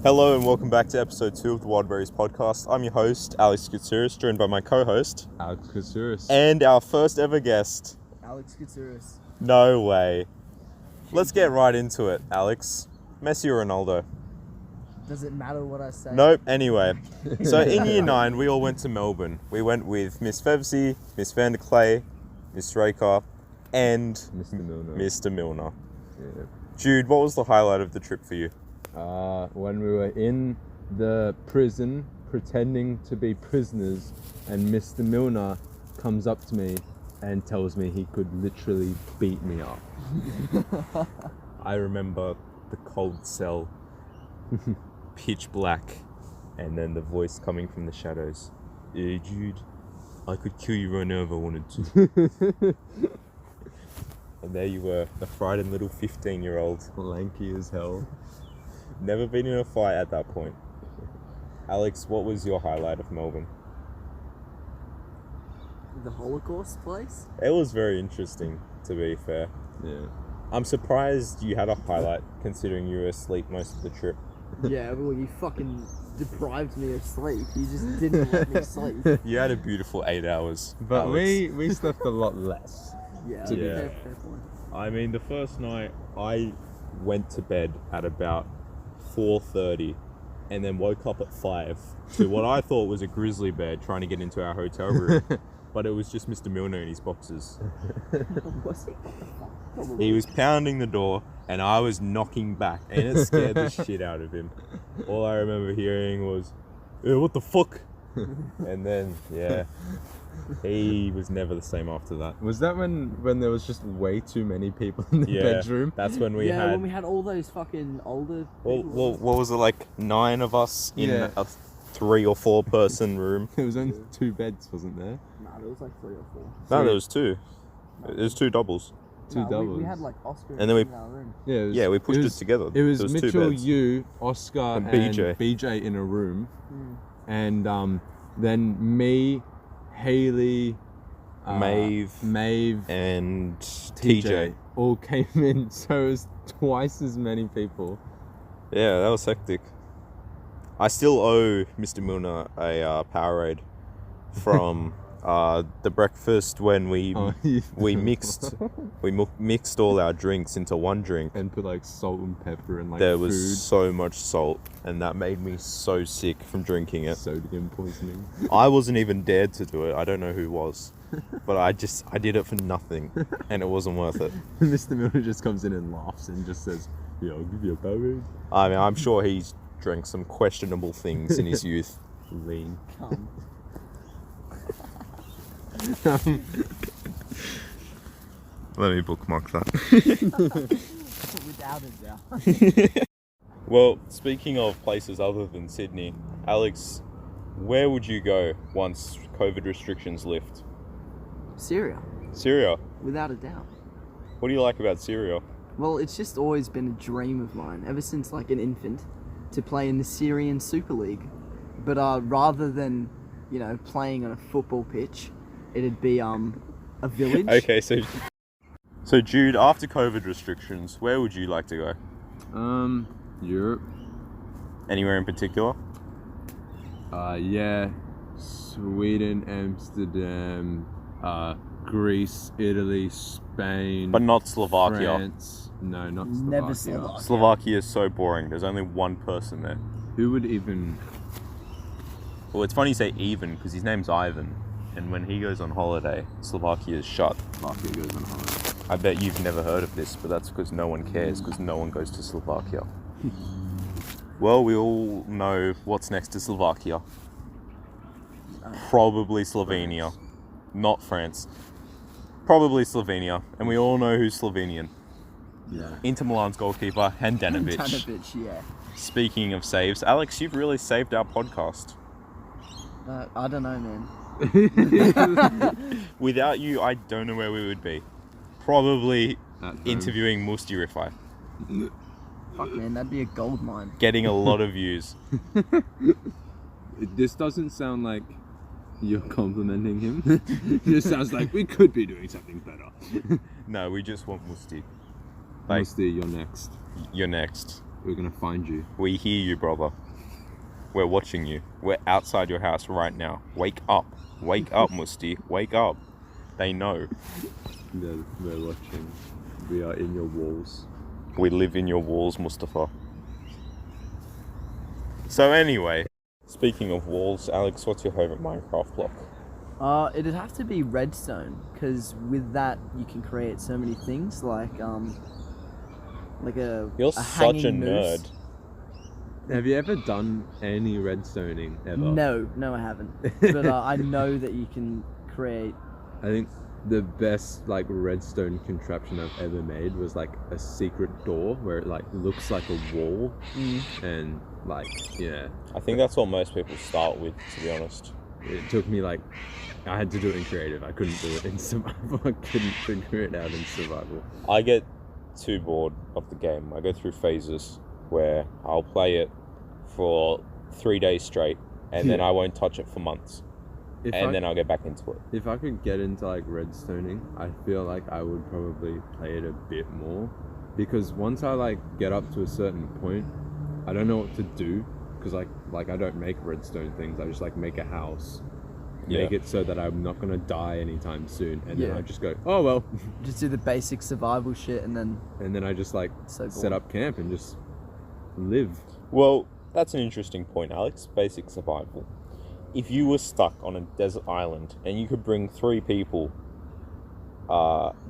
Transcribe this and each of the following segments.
Hello and welcome back to episode 2 of the Wildberries podcast. I'm your host, Alex Koutsouras, joined by my co-host, Alex Koutsouras. and our first ever guest. Alex Koutsouras. No way. Let's get right into it, Alex. Messi or Ronaldo? Does it matter what I say? Nope. Anyway, so in year 9, we all went to Melbourne. We went with Miss Fevsey, Miss Van der Clay, Miss Straker, and Mr. Milner. Yeah. Jude, what was the highlight of the trip for you? When we were in the prison pretending to be prisoners, and Mr. Milner comes up to me and tells me he could literally beat me up. I remember the cold cell, pitch black, and then the voice coming from the shadows. Hey Jude, I could kill you right now if I wanted to. And there you were, a frightened little 15-year-old. Lanky as hell. Never been in a fight at that point. Alex, what was your highlight of Melbourne? The Holocaust place? It was very interesting, to be fair. Yeah. I'm surprised you had a highlight, considering you were asleep most of the trip. Yeah, well, you fucking deprived me of sleep. You just didn't let me sleep. You had a beautiful 8 hours. But Alex. we slept a lot less. Yeah, To be fair fair. point. I mean, the first night, I went to bed at about 4:30 and then woke up at 5 to what I thought was a grizzly bear trying to get into our hotel room. But it was just Mr. Milner in his boxes. Was he? What the fuck? Probably. He was pounding the door and I was knocking back and it scared the shit out of him. All I remember hearing was, what the fuck? And then, yeah, he was never the same after that. Was that when there was just way too many people in the bedroom? That's when we yeah, had... when we had all those fucking older Well, people. what was it, like 9 of us in Yeah. a 3 or 4 person room? There was only 2 beds, wasn't there? Nah, there was like 3 or 4. No, there was 2. There's 2 doubles. 2 Nah, doubles. We had like Oscar And then we- in our room. Yeah, We pushed it together. It was There 2 Mitchell, beds. you, Oscar, And and BJ. BJ in a room, Mm. and then me, Haley, Maeve, and TJ. all came in, so it was twice as many people. Yeah, that was hectic. I still owe Mr. Milner a Powerade from the breakfast when we mixed all our drinks into one drink. And put like salt and pepper and like There food. was so much salt, and that made me so sick from drinking it. Sodium poisoning. I wasn't even dared to do it. I don't know who was, but I did it for nothing, and it wasn't worth it. Mr. Milner just comes in and laughs and just says, "Yeah, I'll give you a Powerade." I mean, I'm sure he's drank some questionable things in his youth. Lean. Come. Let me bookmark that. Without a doubt. Well, speaking of places other than Sydney, Alex, where would you go once COVID restrictions lift? Syria. Syria. Without a doubt. What do you like about Syria? Well, it's just always been a dream of mine, ever since like an infant, to play in the Syrian Super League. But rather than, playing on a football pitch, it'd be a village. Okay, so Jude, after COVID restrictions, where would you like to go? Europe. Anywhere in particular? Yeah. Sweden, Amsterdam, Greece, Italy, Spain. But not Slovakia. France. No, not Slovakia. Never Slovakia. Slovakia is so boring. There's only one person there. Who would even... Well, it's funny you say even, because his name's Ivan. And when he goes on holiday, Slovakia is shut. Slovakia goes on holiday? I bet you've never heard of this, but that's because no one cares, because no one goes to Slovakia. Well, we all know what's next to Slovakia. Probably Slovenia. Not France. Probably Slovenia. And we all know who's Slovenian. Yeah. Inter Milan's goalkeeper, Handanovic. Handanovic, yeah. Speaking of saves, Alex, you've really saved our podcast. I don't know, man. Without you, I don't know where we would be. Probably At home. interviewing Musti Rifai. Fuck, man, that'd be a gold mine. Getting a lot of views. This doesn't sound like you're complimenting him. It just sounds like we could be doing something better. No, we just want Musti. Musti, you're next. You're next. We're gonna find you. We hear you, brother. We're watching you. We're outside your house right now. Wake up. Wake up, Musti. Wake up. They know. We're watching. We are in your walls. We live in your walls, Mustafa. So anyway, speaking of walls, Alex, what's your favourite Minecraft block? It'd have to be redstone, because with that you can create so many things, like a You're a such a hanging noose. nerd. Have you ever done any redstoning ever? No, I haven't. But I know that you can create. I think the best like redstone contraption I've ever made was like a secret door where it like looks like a wall, and like I think that's what most people start with, to be honest. it took me like I had to do it in creative. I couldn't do it in survival. I couldn't figure it out in survival. I get too bored of the game. I go through phases where I'll play it for 3 days straight, and then I won't touch it for months, then I'll get back into it. If I could get into like redstoning, I feel like I would probably play it a bit more, because once I like get up to a certain point, I don't know what to do, because like I don't make redstone things. I just like make a house, make it so that I'm not gonna die anytime soon, and then I just go, oh well, Just do the basic survival shit, and then I just like So set boring. up camp and just live. Well, that's an interesting point, Alex. Basic survival. If you were stuck on a desert island and you could bring 3 people,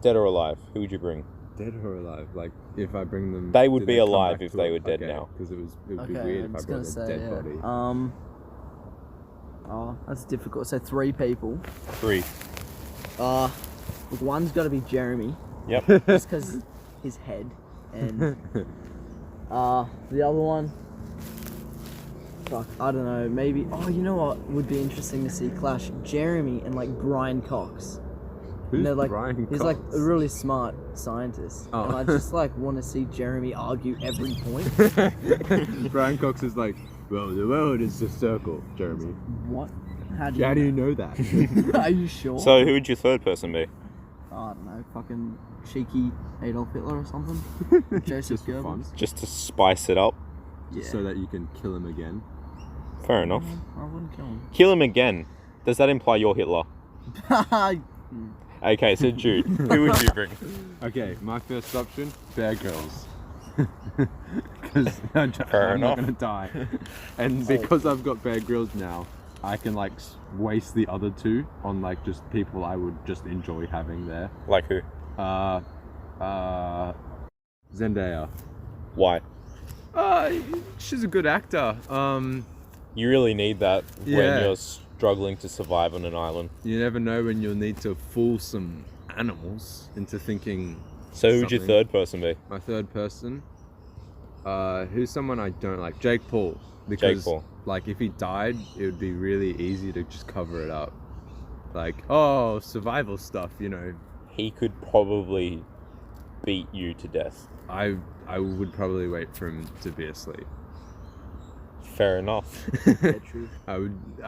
dead or alive, who would you bring? Dead or alive? Like if I bring them, They would do be come alive back if to they it? were dead Okay, now. because it would be okay, weird I'm if I just gonna brought a say dead body. Oh, that's difficult. So 3 people. 3. Look, one's got to be Jeremy, Yep. just because his head, and the other one. Fuck, I don't know. Maybe. Oh, you know what would be interesting to see clash? Jeremy and like Brian Cox. Who's They're, like, Brian He's Cox? like a really smart scientist, Oh. and I just like want to see Jeremy argue every point. Brian Cox is like, well, the world is a circle, Jeremy. What? How do You know that? Are you sure? So who would your third person be? I don't know. Fucking cheeky Adolf Hitler or something. Joseph Just for fun. Goebbels. Just to spice it up? Yeah. So that you can kill him again. Fair enough. I wouldn't kill him. Kill him again. Does that imply you're Hitler? Okay, so Jude, who would you bring? Okay, my first option, Bear Grylls. Because I'm Fair not enough. gonna die, and because I've got Bear Grylls now, I can like waste the other 2 on like just people I would just enjoy having there. Like who? Zendaya. Why? She's a good actor. You really need that when Yeah. you're struggling to survive on an island. You never know when you'll need to fool some animals into thinking. So who would your something. third person be? My third person, who's someone I don't like, Jake Paul. Because Paul. like if he died, it would be really easy to just cover it up. Like, oh, survival stuff, you know. He could probably beat you to death. I would probably wait for him to be asleep. Fair enough. Yeah, true. I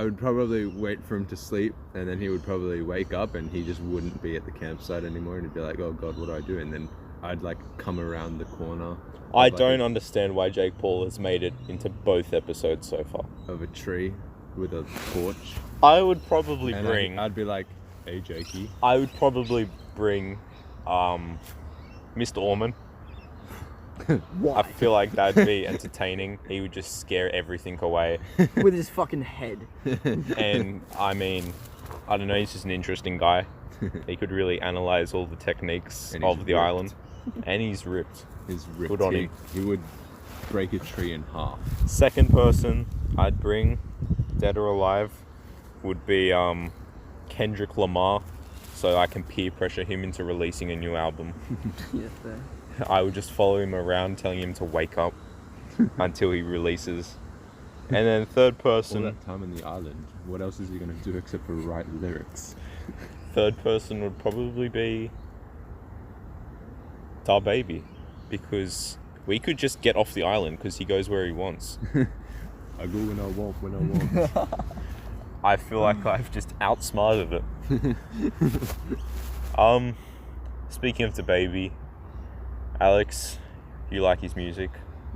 would probably wait for him to sleep, and then he would probably wake up and he just wouldn't be at the campsite anymore, and he'd be like, oh god, what do I do? And then I'd like come around the corner I like don't understand why Jake Paul has made it into both episodes so far. of a tree with a torch. I would probably And bring... I'd be like, hey Jakey. I would probably bring Mr. Orman. Why? I feel like that'd be entertaining. He would just scare everything away. With his fucking head. And I mean, I don't know, he's just an interesting guy. He could really analyze all the techniques And he's of the ripped. island. And he's ripped. He's ripped. Good on him. He would break a tree in half. Second person I'd bring, dead or alive, would be Kendrick Lamar, so I can peer pressure him into releasing a new album. Yeah, fair. I would just follow him around telling him to wake up until he releases. And then third All person, that time on the island, what else is he gonna do except for write lyrics? third person would probably be Dar Baby, because we could just get off the island because he goes where he wants. I go when I want. I feel like I've just outsmarted it. Speaking of the baby, Alex, you like his music?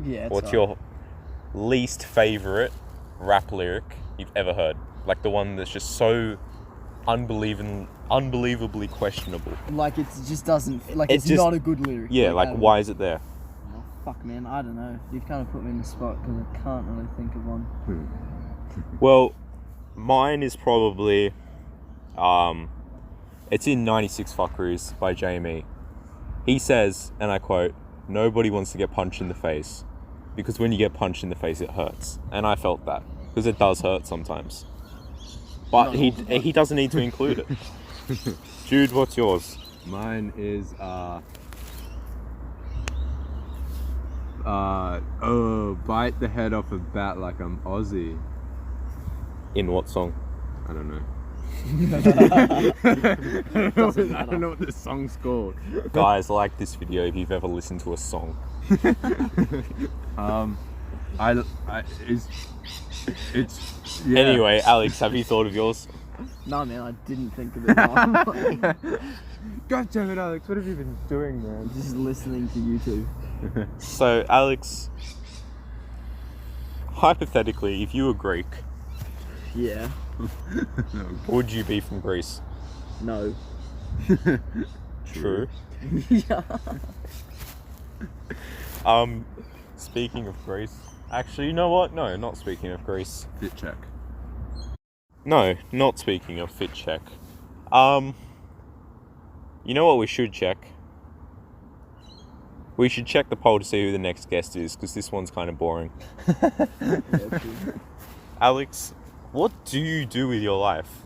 Yeah. What's your least favorite rap lyric you've ever heard? Like the one that's just so unbelievably questionable. Like it just doesn't. Like It it's just- not a good lyric. Yeah, like at all. why is it there? Oh, fuck, man. I don't know. You've kind of put me in the spot because I can't really think of one. Well, mine is probably, it's in 96 Fuckeries by Jamie. He says, and I quote, "Nobody wants to get punched in the face because when you get punched in the face, it hurts." And I felt that because it does hurt sometimes. But he doesn't need to include it. Jude, what's yours? Mine is bite the head off a bat like I'm Aussie. In what song? I don't know. Doesn't I matter. don't know what this song's called. Guys, like this video if you've ever listened to a song. It's yeah. Anyway, Alex, have you thought of yours? No, man. I didn't think of it. No. God damn it, Alex! What have you been doing, man? Just listening to YouTube. So, Alex, hypothetically, if you were Greek, Yeah. would you be from Greece? No. True. Yeah. Speaking of Greece, actually, you know what? No, not speaking of Greece. Fit check. No, not speaking of fit check. You know what we should check? We should check the poll to see who the next guest is, because this one's kind of boring. Yeah, true. Alex, what do you do with your life?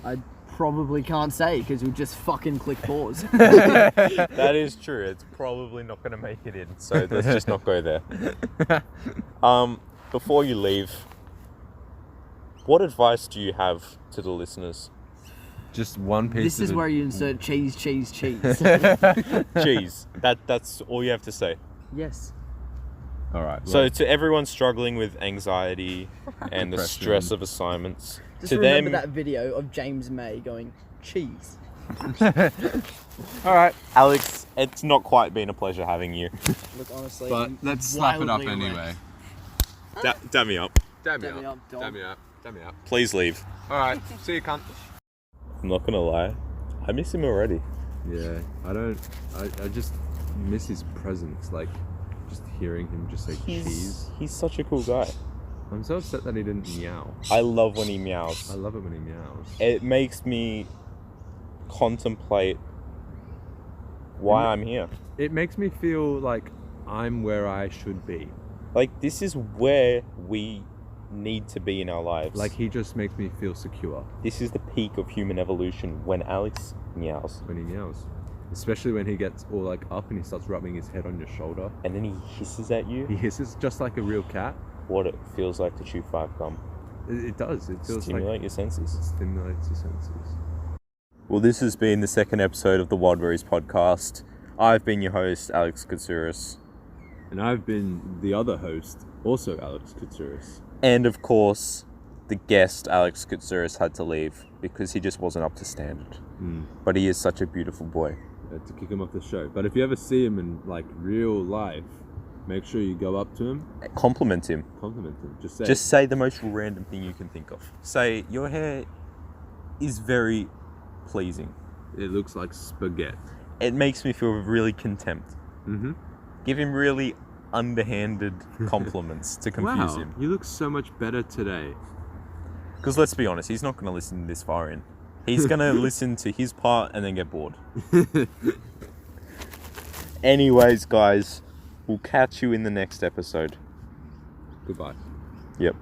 I probably can't say because we'll just fucking click pause. That is true. It's probably not going to make it in, so let's just not go there. Before you leave, what advice do you have to the listeners? Just one piece. This is where you insert cheese, cheese, cheese. Cheese. That's all you have to say. Yes. All right. So to everyone struggling with anxiety and the Depression. stress of assignments, Just to remember them, that video of James May going, cheese. all right, Alex, it's not quite been a pleasure having you. Look, honestly, but I'm let's slap it up wildly anyway. Damn me up. Damn Damn me up, dog. Damn me up. Damn me up. Please leave. All right. See you, cunt. I'm not gonna lie, I miss him already. Yeah. I just miss his presence. Like, just hearing him just say cheese. He's such a cool guy. I'm so upset that he didn't meow. I love when he meows. I love it when he meows. It makes me contemplate why I'm here. It makes me feel like I'm where I should be. Like, this is where we need to be in our lives. Like, he just makes me feel secure this is the peak of human evolution when Alex meows. when he meows. Especially when he gets all like up and he starts rubbing his head on your shoulder. And then he hisses at you. He hisses just like a real cat. What it feels like to chew 5 gum. It does. It feels Stimulate like your senses. it stimulates your senses. Well, this has been the second episode of the Wadberries podcast. I've been your host, Alex Koutsouras. And I've been the other host, also Alex Koutsouras. And of course, the guest, Alex Koutsouras, had to leave because he just wasn't up to standard. But he is such a beautiful boy. To kick him off the show. But if you ever see him in like real life, make sure you go up to him, Compliment him. compliment him. Just say, Just say the most random thing you can think of. Say, your hair is very pleasing. it looks like spaghetti. It makes me feel really contempt. Mm-hmm. Give him really underhanded compliments to confuse him. You look so much better today. Because let's be honest, he's not going to listen this far in. He's going to listen to his part and then get bored. Anyways, guys, we'll catch you in the next episode. Goodbye. Yep.